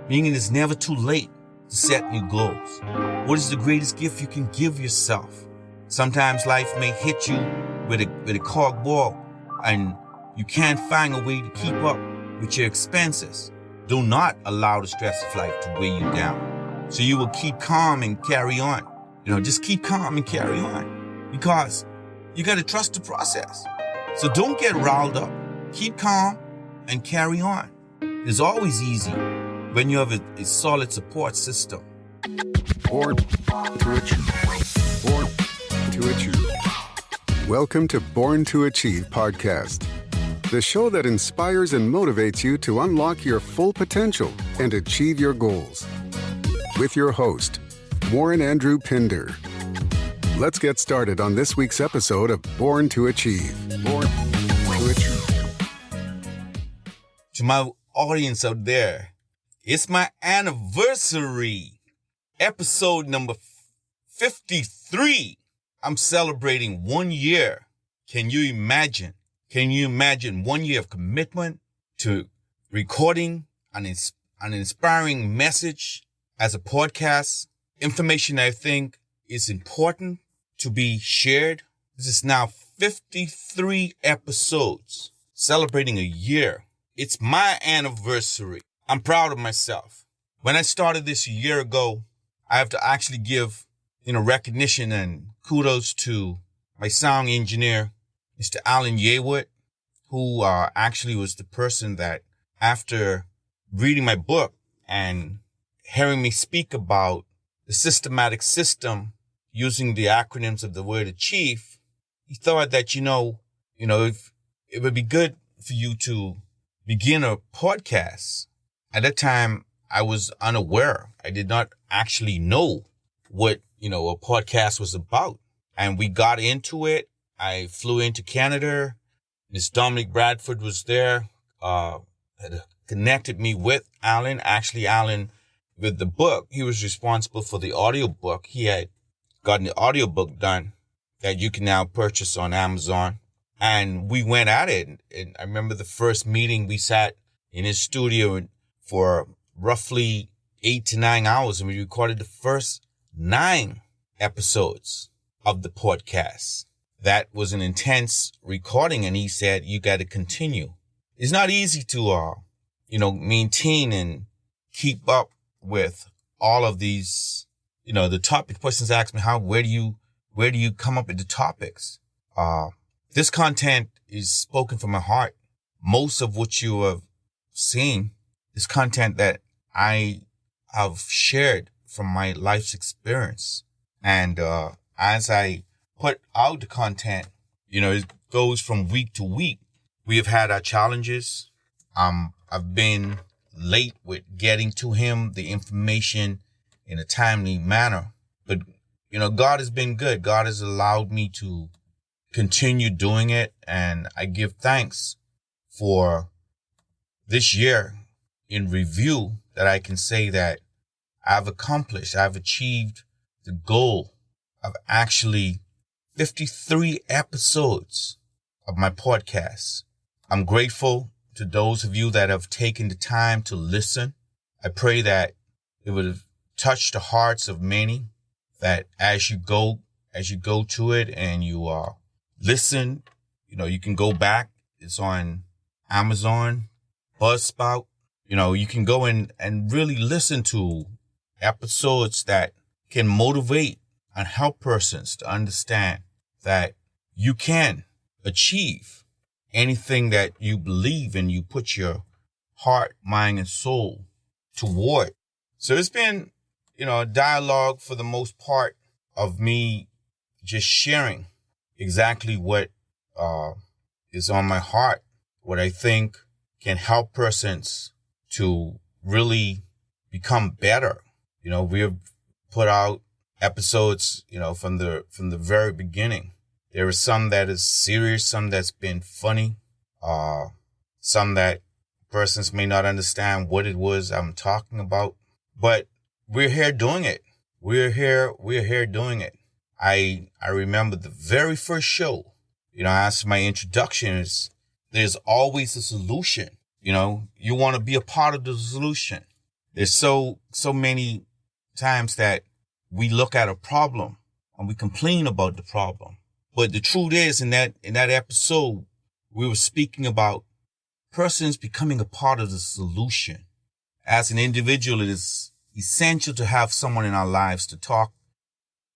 Meaning it's never too late to set new goals. What is the greatest gift you can give yourself? Sometimes life may hit you with a cork ball and you can't find a way to keep up with your expenses. Do not allow the stress of life to weigh you down. So you will keep calm and carry on. Just keep calm and carry on. Because you got to trust the process. So don't get riled up. Keep calm and carry on. It's always easy when you have a solid support system. Born to Achieve. Born to Achieve. Welcome to Born to Achieve podcast, the show that inspires and motivates you to unlock your full potential and achieve your goals. With your host, Warren Andrew Pinder. Let's get started on this week's episode of Born to Achieve. Born to Achieve. To my audience out there, it's my anniversary, episode number 53. I'm celebrating 1 year. Can you imagine? 1 year of commitment to recording an inspiring message as a podcast, information I think is important to be shared. This is now 53 episodes, celebrating a year. It's my anniversary. I'm proud of myself. When I started this a year ago, I have to actually give, recognition and kudos to my sound engineer, Mr. Alan Yewood, who actually was the person that, after reading my book and hearing me speak about the systematic system using the acronyms of the word achieve, he thought that, if it would be good for you to begin a podcast. At that time, I was unaware. I did not actually know what, a podcast was about. And we got into it. I flew into Canada. Miss Dominic Bradford was there, had connected me with Alan. Actually, Alan, with the book, he was responsible for the audiobook. He had gotten the audiobook done that you can now purchase on Amazon. And we went at it. And I remember the first meeting, we sat in his studio for roughly 8 to 9 hours, and we recorded the first 9 episodes of the podcast. That was an intense recording, and he said, you got to continue. It's not easy to, maintain and keep up with all of these, the topic questions ask me, where do you come up with the topics? This content is spoken from my heart. Most of what you have seen is content that I have shared from my life's experience. And as I put out the content, it goes from week to week. We have had our challenges. I've been late with getting to him the information in a timely manner. But, God has been good. God has allowed me to continue doing it. And I give thanks for this year in review that I can say that I've achieved the goal of actually 53 episodes of my podcast. I'm grateful to those of you that have taken the time to listen. I pray that it would have touched the hearts of many, that as you go to it and you listen, you can go back. It's on Amazon, Buzzsprout. You can go in and really listen to episodes that can motivate and help persons to understand that you can achieve anything that you believe and you put your heart, mind, and soul toward. So it's been, a dialogue for the most part of me just sharing exactly what is on my heart, what I think can help persons to really become better. We have put out episodes, from the very beginning. There is some that is serious, some that's been funny, some that persons may not understand what it was I'm talking about, but we're here doing it. We're here doing it. I remember the very first show, as my introduction is, there's always a solution. You want to be a part of the solution. There's so many times that we look at a problem and we complain about the problem. But the truth is, in that episode, we were speaking about persons becoming a part of the solution. As an individual, it is essential to have someone in our lives to talk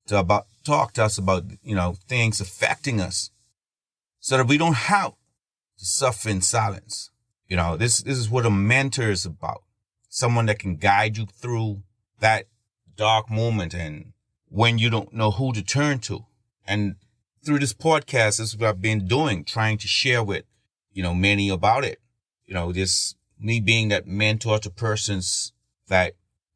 to us about, things affecting us, so that we don't have to suffer in silence. This is what a mentor is about. Someone that can guide you through that dark moment and when you don't know who to turn to. And through this podcast, this is what I've been doing, trying to share with, many about it. This me being that mentor to persons that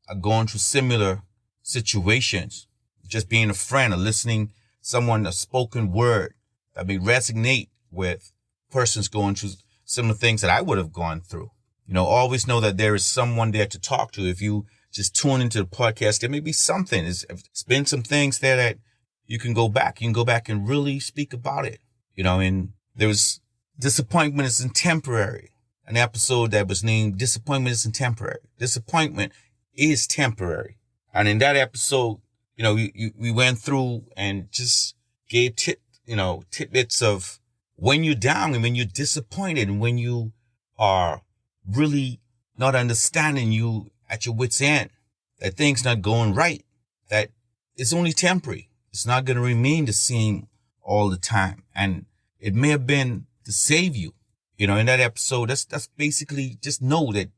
are going through similar situations, just being a friend or listening someone, a spoken word that may resonate with persons going through similar things that I would have gone through. Always know that there is someone there to talk to. If you just tune into the podcast, there may be something. It's been some things there that you can go back. You can go back and really speak about it. And there was Disappointment Isn't Temporary, an episode that was named Disappointment Isn't Temporary. Disappointment is temporary. And in that episode, we went through and just gave tidbits of when you're down and when you're disappointed and when you are really not understanding, you at your wit's end, that things not going right, that it's only temporary. It's not going to remain the same all the time. And it may have been to save you. In that episode, that's basically just know that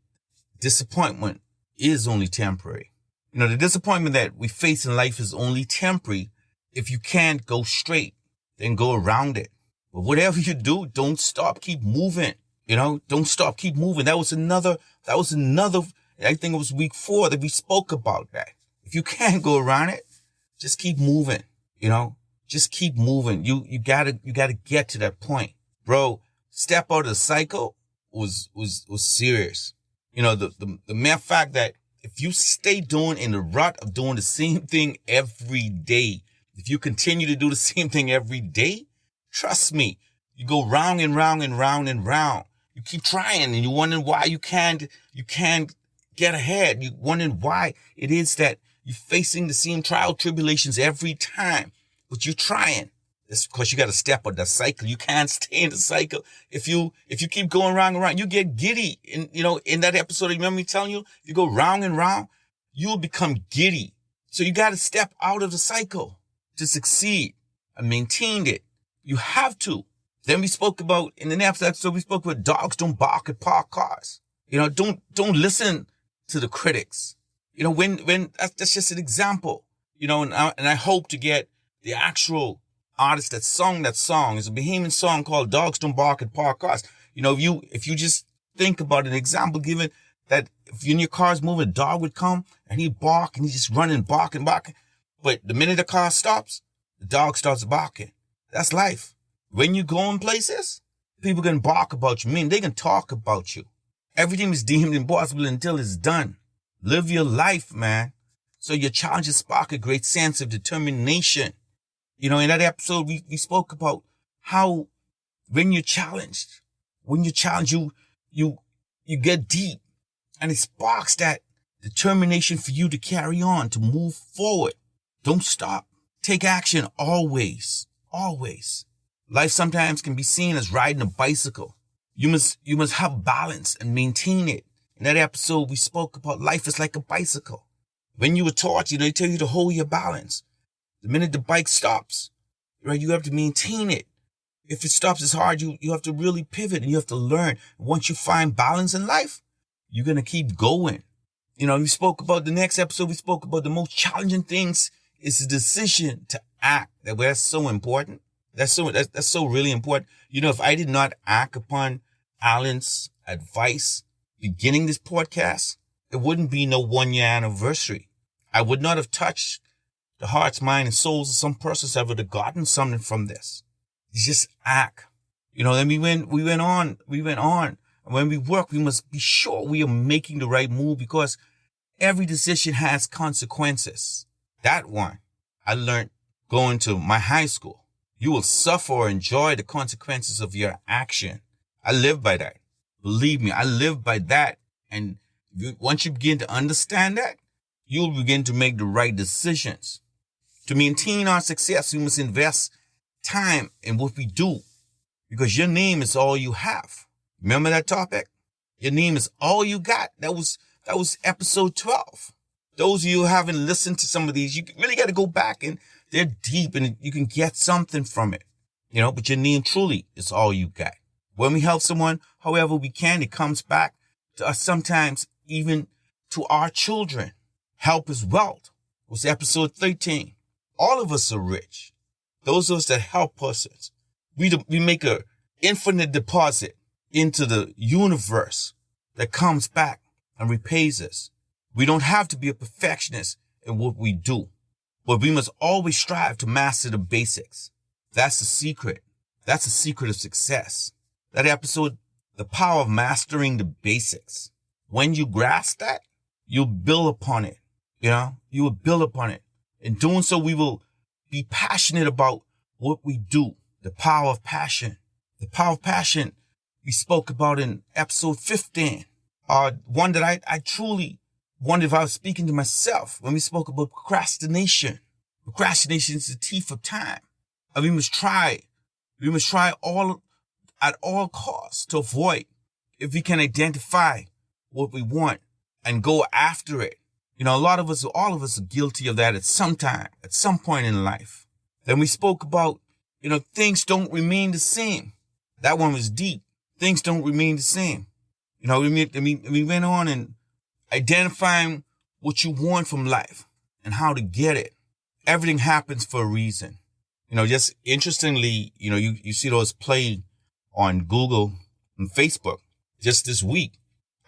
disappointment is only temporary. The disappointment that we face in life is only temporary. If you can't go straight, then go around it. But whatever you do, don't stop, keep moving. Don't stop, keep moving. That was another, I think it was week 4 that we spoke about that. If you can't go around it, just keep moving, just keep moving. You gotta get to that point, bro. Step out of the cycle was serious. The mere fact that if you stay doing in the rut of doing the same thing every day, if you continue to do the same thing every day, trust me, you go round and round and round and round. You keep trying and you're wondering why you can't get ahead. You're wondering why it is that you're facing the same trial tribulations every time, but you're trying. It's because you got to step out that cycle. You can't stay in the cycle. If you keep going round and round, you get giddy. And, in that episode, you remember me telling you, if you go round and round, you'll become giddy. So you got to step out of the cycle to succeed and maintain it. You have to. Then we spoke about, in the next episode, we spoke about dogs don't bark at parked cars. Don't listen to the critics. When that's just an example, and I hope to get the actual artist that sung that song. It's a Bahamian song called Dogs Don't Bark at Parked Cars. If you just think about an example given that if in your car's moving, a dog would come and he'd bark and he's just running, barking. But the minute the car stops, the dog starts barking. That's life. When you go in places, people can bark about you. They can talk about you. Everything is deemed impossible until it's done. Live your life, man. So your challenges spark a great sense of determination. In that episode, we spoke about how when you're challenged, you get deep and it sparks that determination for you to carry on, to move forward. Don't stop. Take action always. Life sometimes can be seen as riding a bicycle. You must have balance and maintain it. In that episode, we spoke about life is like a bicycle. When you were taught, they tell you to hold your balance. The minute the bike stops, right, you have to maintain it. If it stops, it's hard. You have to really pivot and you have to learn. Once you find balance in life, you're going to keep going. We spoke about the next episode. We spoke about the most challenging things is the decision to act. That's so important. That's so really important. If I did not act upon Alan's advice beginning this podcast, it wouldn't be no 1-year anniversary. I would not have touched the hearts, mind, and souls of some persons that would have gotten something from this. It's just act. Then we went on. And when we work, we must be sure we are making the right move because every decision has consequences. That one I learned going to my high school. You will suffer or enjoy the consequences of your action. I live by that. Believe me, I live by that. And Once you begin to understand that, you'll begin to make the right decisions. To maintain our success, we must invest time in what we do, because your name is all you have. Remember that topic? Your name is all you got. That was episode 12. Those of you who haven't listened to some of these, you really got to go back, and they're deep and you can get something from it. But your name truly is all you got. When we help someone, however we can, it comes back to us, sometimes even to our children. Help is wealth was episode 13. All of us are rich. Those of us that help persons, we make an infinite deposit into the universe that comes back and repays us. We don't have to be a perfectionist in what we do, but we must always strive to master the basics. That's the secret. That's the secret of success. That episode, the power of mastering the basics. When you grasp that, you'll build upon it. You will build upon it. In doing so, we will be passionate about what we do. The power of passion. The power of passion we spoke about in episode 15. One that I truly wondered if I was speaking to myself when we spoke about procrastination. Procrastination is the thief of time. And we must try at all costs to avoid, if we can identify what we want and go after it. All of us are guilty of that at some time, at some point in life. Then we spoke about, things don't remain the same. That one was deep. Things don't remain the same. We went on and identifying what you want from life and how to get it. Everything happens for a reason. Just interestingly, you see those play on Google and Facebook. Just this week,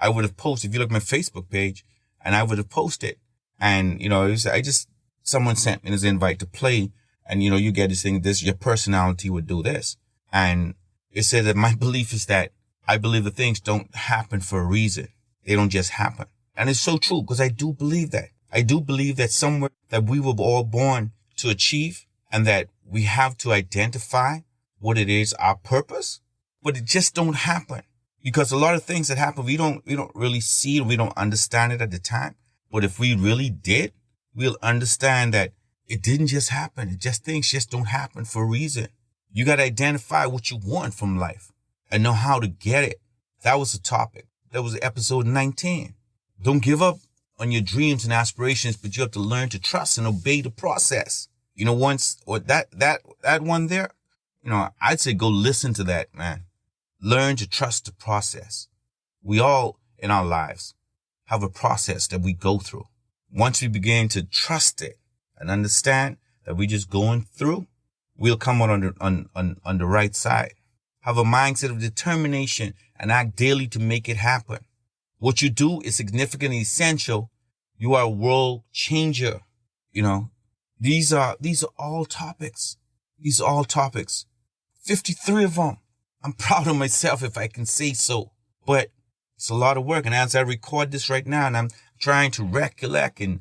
I would have posted, if you look at my Facebook page, and I would have posted. And, someone sent me this invite to play. And, you get this thing, your personality would do this. And it said that my belief is that I believe that things don't happen for a reason. They don't just happen. And it's so true, because I do believe that. I do believe that somewhere that we were all born to achieve, and that we have to identify what it is, our purpose, but it just don't happen. Because a lot of things that happen, we don't really see it, we don't understand it at the time. But if we really did, we'll understand that it didn't just happen. Things just don't happen for a reason. You got to identify what you want from life and know how to get it. That was the topic. That was episode 19. Don't give up on your dreams and aspirations, but you have to learn to trust and obey the process. That one there, I'd say go listen to that, man. Learn to trust the process. We all in our lives have a process that we go through. Once we begin to trust it and understand that we're just going through, we'll come out on the right side. Have a mindset of determination and act daily to make it happen. What you do is significant and essential. You are a world changer. These are all topics. These are all topics. 53 of them. I'm proud of myself, if I can say so, but it's a lot of work. And as I record this right now, and I'm trying to recollect and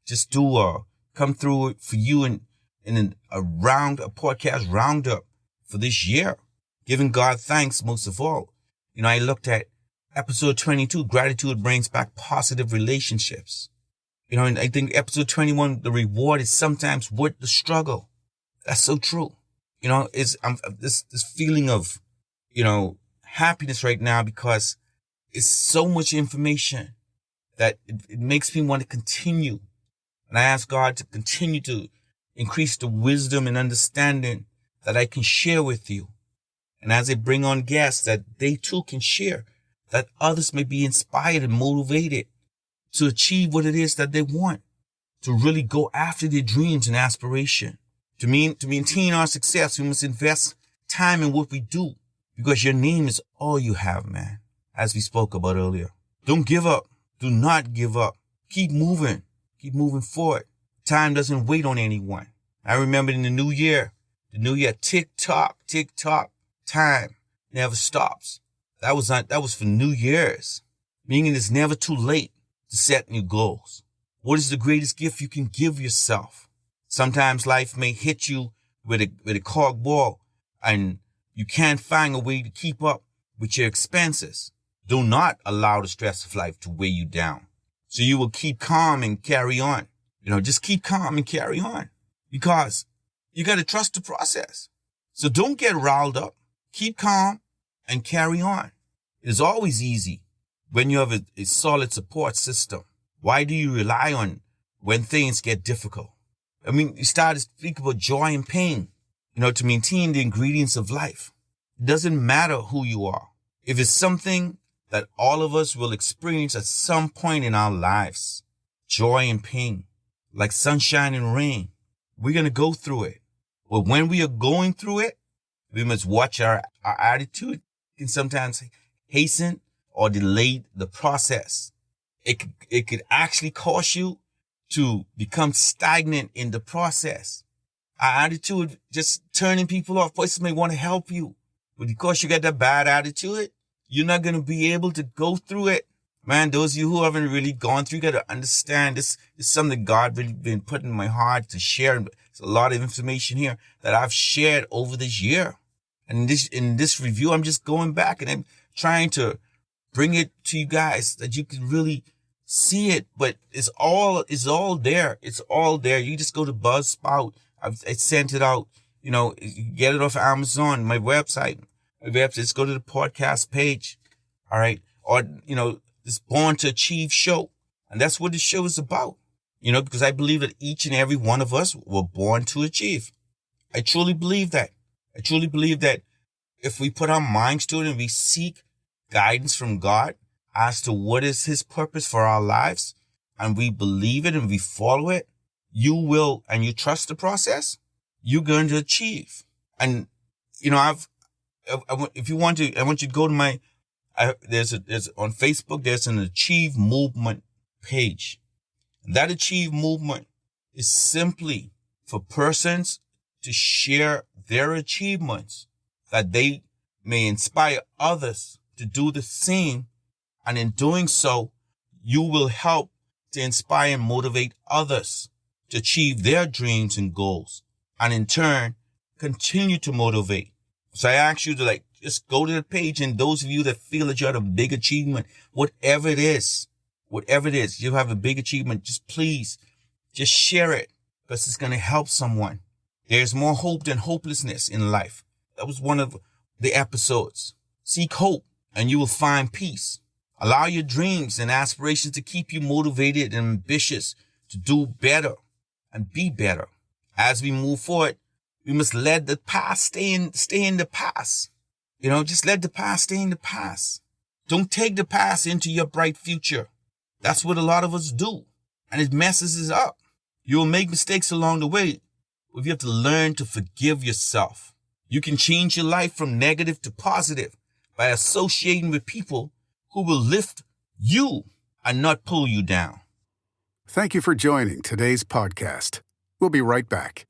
just come through it for you in a podcast roundup for this year, giving God thanks most of all. I looked at episode 22, gratitude brings back positive relationships. And I think episode 21, the reward is sometimes worth the struggle. That's so true. It's this feeling of, happiness right now, because it's so much information that it makes me want to continue. And I ask God to continue to increase the wisdom and understanding that I can share with you. And as I bring on guests, that they too can share, that others may be inspired and motivated to achieve what it is that they want, to really go after their dreams and aspiration. To maintain our success, we must invest time in what we do, because your name is all you have, man. As we spoke about earlier. Don't give up. Do not give up. Keep moving. Keep moving forward. Time doesn't wait on anyone. I remember in the new year, tick tock, time never stops. That was for New Year's. Meaning it's never too late to set new goals. What is the greatest gift you can give yourself? Sometimes life may hit you with a cork ball, and you can't find a way to keep up with your expenses. Do not allow the stress of life to weigh you down. So you will keep calm and carry on. Just keep calm and carry on, because you got to trust the process. So don't get riled up. Keep calm and carry on. It's always easy when you have a solid support system. Why do you rely on when things get difficult? You start to speak about joy and pain, to maintain the ingredients of life. It doesn't matter who you are. If it's something that all of us will experience at some point in our lives, joy and pain, like sunshine and rain, we're going to go through it. But when we are going through it, we must watch our attitude. It can sometimes hasten or delay the process. It could actually cause you to become stagnant in the process. Our attitude just turning people off. Places may want to help you, but because you got that bad attitude, you're not going to be able to go through it. Man, those of you who haven't really gone through, you got to understand this is something God really been putting in my heart to share. There's a lot of information here that I've shared over this year. And in this review, I'm just going back and I'm trying to bring it to you guys that you can really see it. But it's all there. It's all there. You just go to Buzzsprout. I sent it out. You get it off Amazon, my website. Just go to the podcast page. All right. Or, this Born to Achieve show. And that's what the show is about. Because I believe that each and every one of us were born to achieve. I truly believe that. I truly believe that if we put our minds to it and we seek guidance from God as to what is his purpose for our lives, and we believe it and we follow it, you will, and you trust the process, you're going to achieve. And, if you want to, I want you to go to there's on Facebook, there's an Achieve Movement page. That Achieve Movement is simply for persons to share their achievements, that they may inspire others to do the same. And in doing so, you will help to inspire and motivate others to achieve their dreams and goals, and in turn, continue to motivate. So I ask you to just go to the page, and those of you that feel that you have a big achievement, whatever it is, you have a big achievement, just share it, because it's going to help someone. There's more hope than hopelessness in life. That was one of the episodes. Seek hope and you will find peace. Allow your dreams and aspirations to keep you motivated and ambitious to do better and be better. As we move forward, we must let the past stay in the past. Just let the past stay in the past. Don't take the past into your bright future. That's what a lot of us do. And it messes us up. You'll make mistakes along the way, but you have to learn to forgive yourself. You can change your life from negative to positive by associating with people who will lift you and not pull you down. Thank you for joining today's podcast. We'll be right back.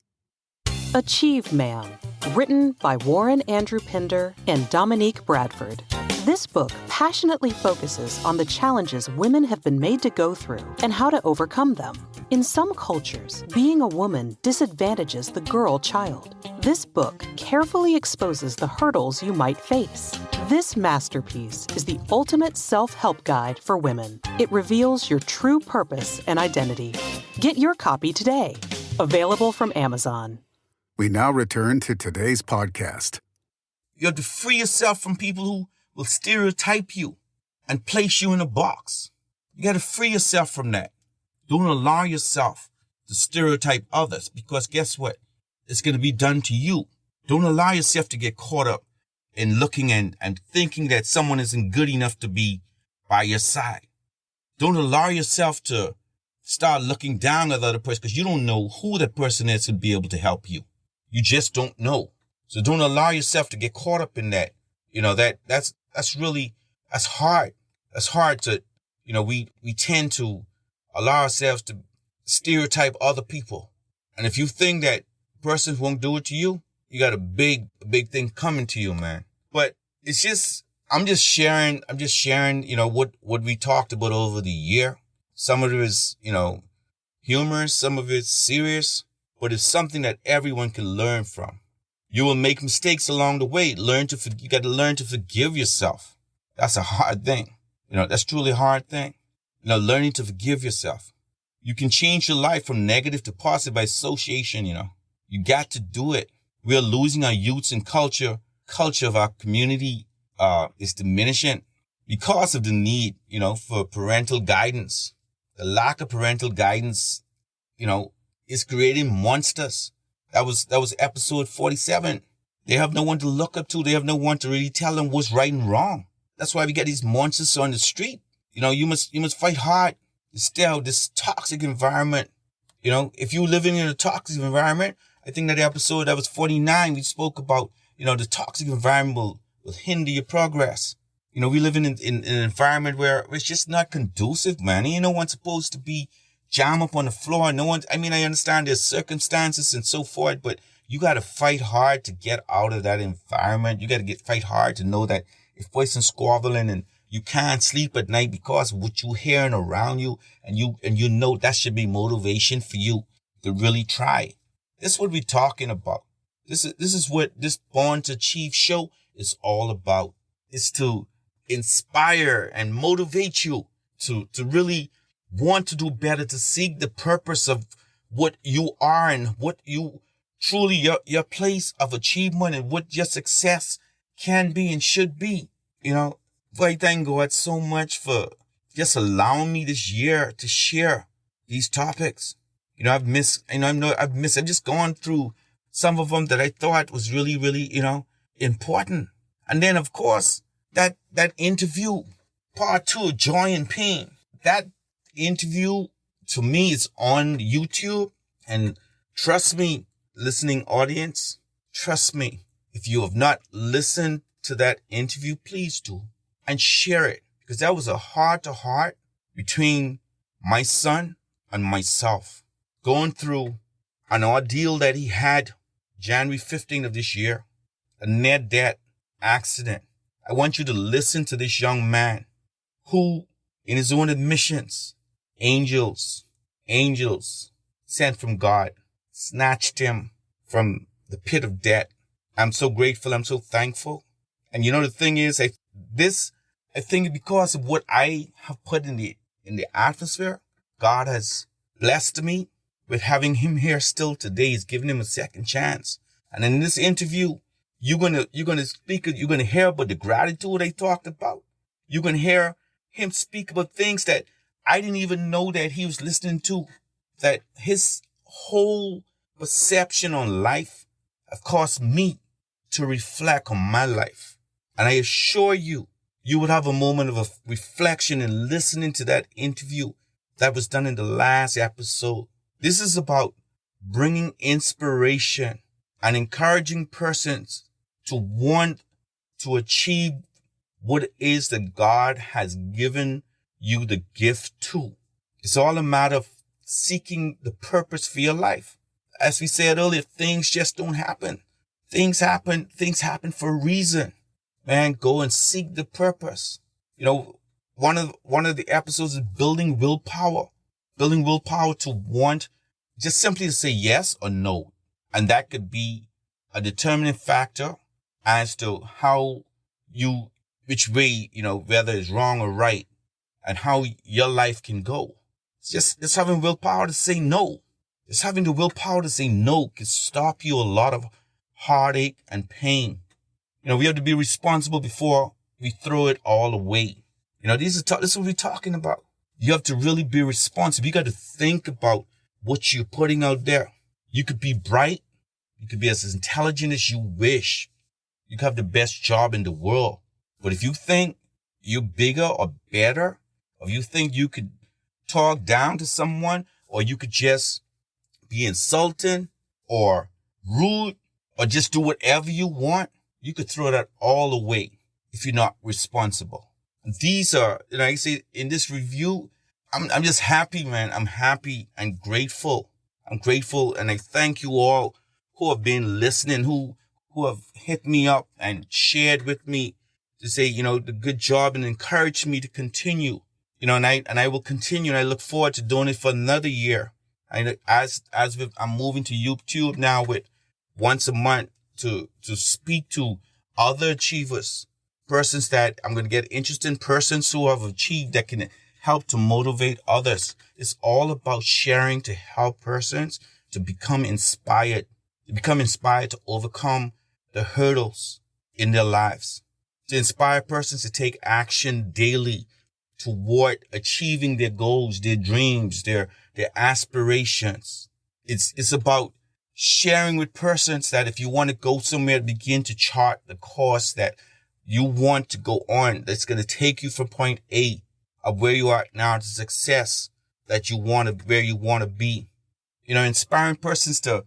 Achieve Man, written by Warren Andrew Pinder and Dominique Bradford. This book passionately focuses on the challenges women have been made to go through and how to overcome them. In some cultures, being a woman disadvantages the girl child. This book carefully exposes the hurdles you might face. This masterpiece is the ultimate self-help guide for women. It reveals your true purpose and identity. Get your copy today. Available from Amazon. We now return to today's podcast. You have to free yourself from people who will stereotype you and place you in a box. You got to free yourself from that. Don't allow yourself to stereotype others, because guess what? It's going to be done to you. Don't allow yourself to get caught up in looking and thinking that someone isn't good enough to be by your side. Don't allow yourself to start looking down at the other person, because you don't know who that person is to be able to help you. You just don't know. So don't allow yourself to get caught up in that. That's hard. That's hard to, we tend to allow ourselves to stereotype other people. And if you think that persons won't do it to you, you got a big thing coming to you, man. But it's just, I'm just sharing, what we talked about over the year. Some of it is, humorous, some of it's serious, but it's something that everyone can learn from. You will make mistakes along the way. You got to learn to forgive yourself. That's a hard thing. That's truly a hard thing. Learning to forgive yourself. You can change your life from negative to positive by association, You got to do it. We are losing our youths and culture of our community is diminishing because of the need, for parental guidance. The lack of parental guidance, is creating monsters. That was episode 47. They have no one to look up to. They have no one to really tell them what's right and wrong. That's why we get these monsters on the street. You must fight hard to stay out this toxic environment. If you're living in a toxic environment, I think that episode that was 49, we spoke about, the toxic environment will hinder your progress. We live in an environment where it's just not conducive, man. Ain't no one supposed to be jam up on the floor. I understand there's circumstances and so forth, but you got to fight hard to get out of that environment. You got to fight hard to know that if person squabbling and you can't sleep at night because of what you're hearing around you, and you know that should be motivation for you to really try. This is what we're talking about. This is what this Born to Achieve show is all about. It's to inspire and motivate you to really want to do better, to seek the purpose of what you are and what you truly, your place of achievement and what your success can be and should be. I thank God so much for just allowing me this year to share these topics. I've just gone through some of them that I thought was really, really, important. And then, of course, that interview, part 2, Joy and Pain, that interview to me is on YouTube. And trust me, listening audience, trust me, if you have not listened to that interview, please do and share it, because that was a heart-to-heart between my son and myself, going through an ordeal that he had January 15th of this year, a near-death accident. I want you to listen to this young man who, in his own admissions, angels sent from God, snatched him from the pit of death. I'm so grateful. I'm so thankful. And the thing is, I think because of what I have put in the atmosphere, God has blessed me with having him here still today. He's given him a second chance. And in this interview, you're gonna hear about the gratitude I talked about. You're gonna hear him speak about things that I didn't even know that he was listening to, that his whole perception on life have caused me to reflect on my life. And I assure you, you would have a moment of a reflection in listening to that interview that was done in the last episode. This is about bringing inspiration and encouraging persons to want to achieve what it is that God has given you the gift to. It's all a matter of seeking the purpose for your life. As we said earlier, things just don't happen. Things happen for a reason. Man, go and seek the purpose. One of the episodes is building willpower to want just simply to say yes or no. And that could be a determining factor as to which way, whether it's wrong or right, and how your life can go. It's just having willpower to say no. Just having the willpower to say no can stop you a lot of heartache and pain. We have to be responsible before we throw it all away. This is what we're talking about. You have to really be responsible. You got to think about what you're putting out there. You could be bright. You could be as intelligent as you wish. You could have the best job in the world. But if you think you're bigger or better, or you think you could talk down to someone, or you could just be insulting or rude or just do whatever you want, you could throw that all away if you're not responsible. These are, I say in this review, I'm just happy, man. I'm happy and grateful. I'm grateful, and I thank you all who have been listening, who have hit me up and shared with me to say, the good job, and encourage me to continue. And I will continue, and I look forward to doing it for another year. And I'm moving to YouTube now with once a month to speak to other achievers persons that I'm going to get interesting persons who have achieved that can help to motivate others. It's all about sharing to help persons to become inspired, to overcome the hurdles in their lives, to inspire persons to take action daily toward achieving their goals, their dreams, their aspirations. It's about sharing with persons that if you want to go somewhere, begin to chart the course that you want to go on, that's going to take you from point A of where you are now to success that you want to, where you want to be. You know, inspiring persons to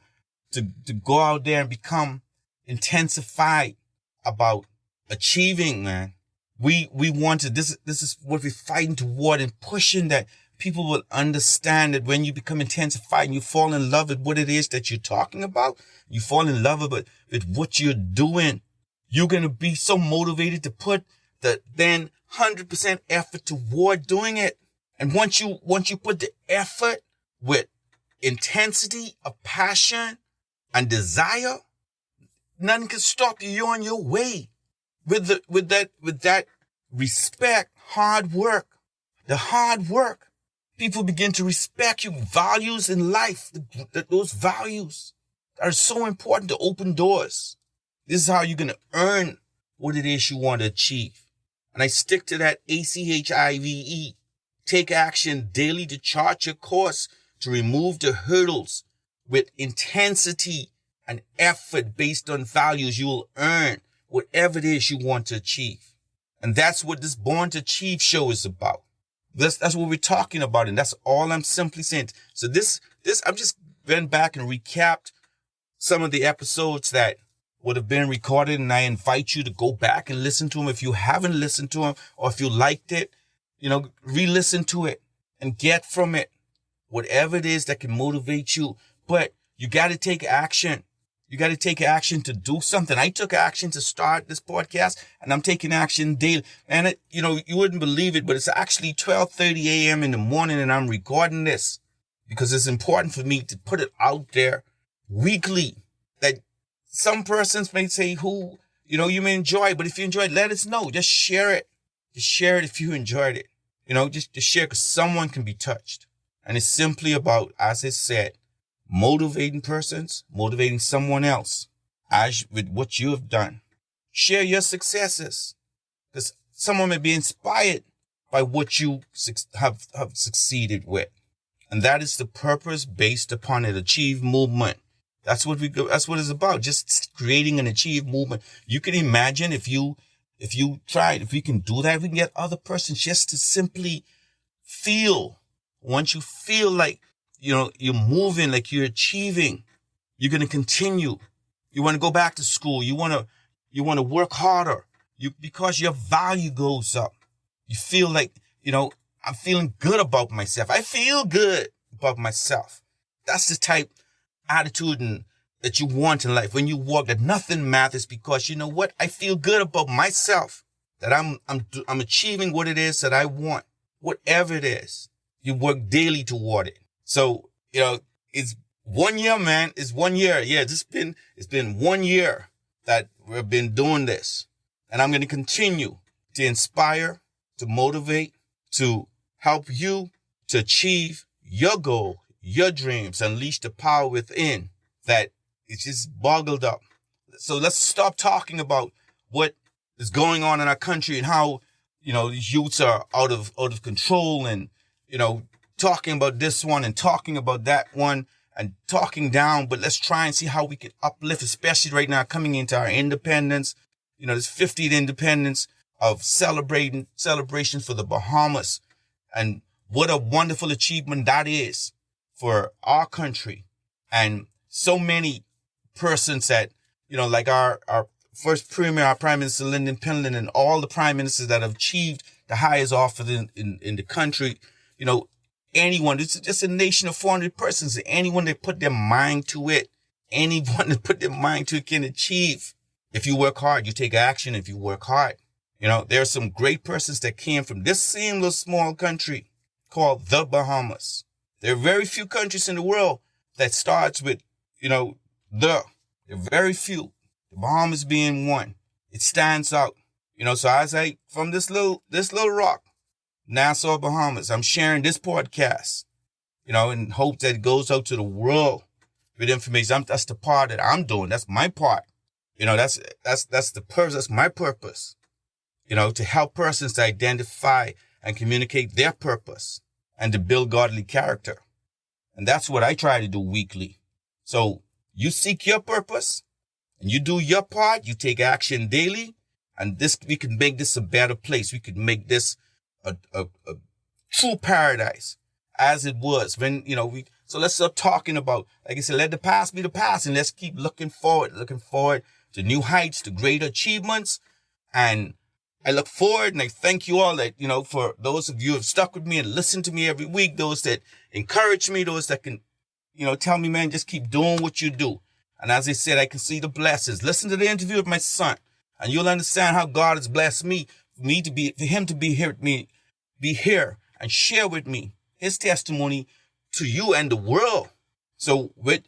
go out there and become intensified about achieving, man. We want to, this is what we're fighting toward and pushing, that people will understand that when you become intensified and you fall in love with what it is that you're talking about, you fall in love with what you're doing, you're going to be so motivated to put the then 100% effort toward doing it. And once you put the effort with intensity of passion and desire, nothing can stop you. You're on your way with that respect, hard work, the hard work. People begin to respect you. Values in life, those values are so important to open doors. This is how you're going to earn what it is you want to achieve. And I stick to that ACHIVE. Take action daily to chart your course, to remove the hurdles with intensity and effort based on values. You will earn whatever it is you want to achieve. And that's what this Born to Achieve show is about. That's what we're talking about. And that's all I'm simply saying. So this, I'm just went back and recapped some of the episodes that would have been recorded. And I invite you to go back and listen to them. If you haven't listened to them, or if you liked it, you know, re-listen to it and get from it whatever it is that can motivate you. But you got to take action. You got to take action to do something. I took action to start this podcast, and I'm taking action daily. And you wouldn't believe it, but it's actually 12:30 a.m. in the morning, and I'm recording this because it's important for me to put it out there weekly. That some persons may say you may enjoy it, but if you enjoy it, let us know. Just share it. Just share it if you enjoyed it. Just share, because someone can be touched. And it's simply about, as I said, motivating persons, motivating someone else as with what you have done. Share your successes, because someone may be inspired by what you have succeeded with. And that is the purpose based upon an Achieve movement. That's what it's about. Just creating an Achieve movement. You can imagine if we can do that, we can get other persons just to simply feel. Once you feel like, you're moving, like you're achieving, you're going to continue. You want to go back to school. You want to work harder. Because your value goes up. You feel like, I'm feeling good about myself. I feel good about myself. That's the type attitude that you want in life. When you walk, that nothing matters, because you know what? I feel good about myself, that I'm achieving what it is that I want, whatever it is. You work daily toward it. So, it's 1 year, man. It's 1 year. Yeah, it's been 1 year that we've been doing this. And I'm going to continue to inspire, to motivate, to help you to achieve your goal, your dreams, unleash the power within that it's just boggled up. So let's stop talking about what is going on in our country and how, these youths are out of control, and, talking about this one and talking about that one and talking down. But let's try and see how we can uplift, especially right now coming into our independence. This 50th independence of celebrations for the Bahamas. And what a wonderful achievement that is for our country. And so many persons that, like our first premier, our Prime Minister Lyndon Pinland, and all the prime ministers that have achieved the highest office in the country, anyone, it's just a nation of 400 persons. Anyone that put their mind to it, can achieve. If you work hard, you take action. If you work hard, there are some great persons that came from this same little small country called the Bahamas. There are very few countries in the world that starts with, there are very few. The Bahamas being one. It stands out. So from this little rock, Nassau, Bahamas, I'm sharing this podcast, in hope that it goes out to the world with information. That's the part that I'm doing. That's my part. That's the purpose. That's my purpose, to help persons to identify and communicate their purpose and to build godly character. And that's what I try to do weekly. So you seek your purpose and you do your part. You take action daily, and we can make this a better place. We could make this a true paradise as it was when, so let's stop talking about, like I said, let the past be the past, and let's keep looking forward to new heights, to greater achievements. And I look forward, and I thank you all that, for those of you who have stuck with me and listened to me every week, those that encourage me, those that can, tell me, man, just keep doing what you do. And as I said, I can see the blessings. Listen to the interview with my son, and you'll understand how God has blessed me, for him to be here and share with me his testimony to you and the world. So with,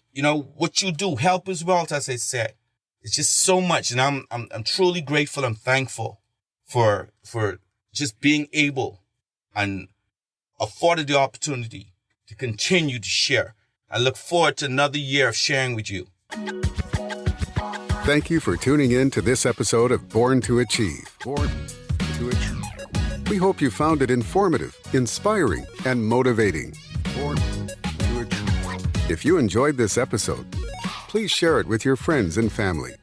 what you do, help as well, as I said. It's just so much. And I'm truly grateful. I'm thankful for just being able and afforded the opportunity to continue to share. I look forward to another year of sharing with you. Thank you for tuning in to this episode of Born to Achieve. Born to Achieve. We hope you found it informative, inspiring, and motivating. Born to Achieve. If you enjoyed this episode, please share it with your friends and family.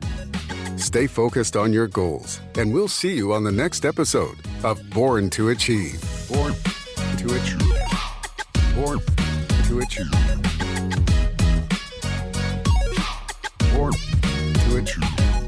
Stay focused on your goals, and we'll see you on the next episode of Born to Achieve. Born to Achieve. Born to Achieve. Born to Achieve.